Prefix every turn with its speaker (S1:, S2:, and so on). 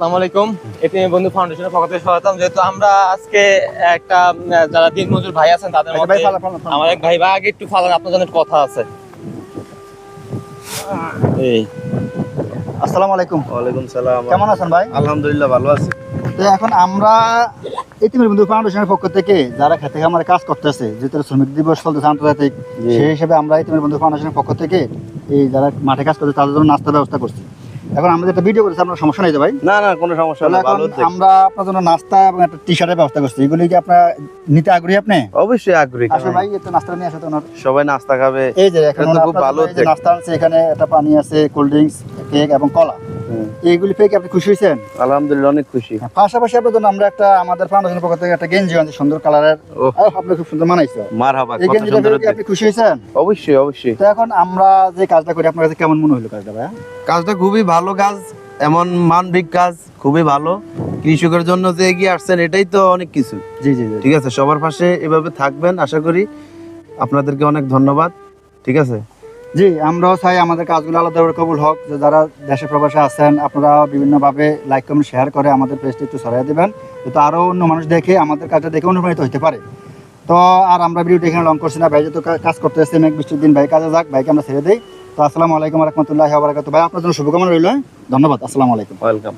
S1: আসসালামু আলাইকুম। এটিএম বন্ধু ফাউন্ডেশনের পক্ষ থেকে স্বাগতম। যেহেতু আমরা আজকে একটা যারা দিনমজুর ভাই আছেন তাদের মধ্যে আমার এক ভাই আগে একটু ফালান, আপনার জন্য কথা আছে। এই
S2: আসসালামু আলাইকুম।
S3: ওয়ালাইকুম সালাম।
S2: কেমন আছেন ভাই?
S3: আলহামদুলিল্লাহ ভালো আছি।
S2: তো এখন আমরা এতিমের বন্ধু ফাউন্ডেশনের পক্ষ থেকে যারা খেতে খামারে কাজ করতেছে, যেহেতু শ্রমিক দিবস চলতেছে আন্তর্জাতিক, সেই হিসেবে আমরা এতিমের বন্ধু ফাউন্ডেশনের পক্ষ থেকে এই যারা মাঠে কাজ করছে তাদের জন্য নাস্তার ব্যবস্থা করছি। এখন আমরা একটা ভিডিও করেছি, আপনার সমস্যা নেই তো ভাই?
S3: না না, কোনো সমস্যা নেই, ভালো হচ্ছে।
S2: আমরা আপনার জন্য নাস্তা এবং একটা টি শার্টের ব্যবস্থা করছি। এগুলি কি আপনারা নিতে আগ্রহী? আপনি
S3: অবশ্যই আগ্রহী।
S2: আসলে ভাই একটু নাস্তা নিয়ে আসতে ওনার
S3: সবাই নাস্তা খাবে,
S2: এই যে এখন
S3: এটা তো খুব ভালো হচ্ছে।
S2: নাস্তা আছে, এখানে একটা পানি আছে, কোল্ড ড্রিঙ্কস, কেক এবং কলা। এইগুলি পেয়ে কি আপনি খুশি হয়েছেন?
S3: আলহামদুলিল্লাহ অনেক খুশি।
S2: পাশাপাশি আপনার জন্য আমরা একটা আমাদের ফাউন্ডেশনের পক্ষ থেকে একটা গেঞ্জি আনছি সুন্দর কালারের। আপনি খুব সুন্দর মানাইছে।
S3: মারহাবা,
S2: এই
S3: কত
S2: গেঞ্জিটা
S3: সুন্দর
S2: পেয়ে কি আপনি খুশি হয়েছেন?
S3: অবশ্যই অবশ্যই।
S2: তো এখন আমরা যে কাজটা করি আপনার কাছে কেমন মনে হলো কাজটা ভাই?
S3: কাজটা খুবই ভালো কাজ, এমন মানবিক কাজ, খুবই ভালো। কৃষকের জন্য যে এগিয়ে আসছেন এটাই তো অনেক কিছু।
S2: জি জি জি,
S3: ঠিক আছে, সবার পাশে এভাবে থাকবেন আশা করি। আপনাদেরকে অনেক ধন্যবাদ। ঠিক আছে
S2: জি, আমরাও চাই আমাদের কাজগুলো আলাদাভাবে কবুল হোক। যে যারা দেশে প্রবাসে আছেন আপনারা বিভিন্নভাবে লাইক কমেন্ট শেয়ার করে আমাদের পেজটা একটু ছড়িয়ে দেবেন, তো আরও অন্য মানুষ দেখে আমাদের কাজটা দেখে অনুপ্রাণিত হতে পারে। তো আর আমরা ভিডিওটা এখানে লং করছি না, ভাই যেহেতু কাজ করতে এসেছে, মেঘ বৃষ্টির দিন, ভাই কাজে যাক, ভাইকে আমরা ছেড়ে দিই। তো আসসালামু আলাইকুম রহমতুল্লাহি ওয়া বারাকাতুহু। ভাই আপনার জন্য শুভকামনা রইল। ধন্যবাদ। আসসালামু আলাইকুম।
S3: ওয়েলকাম।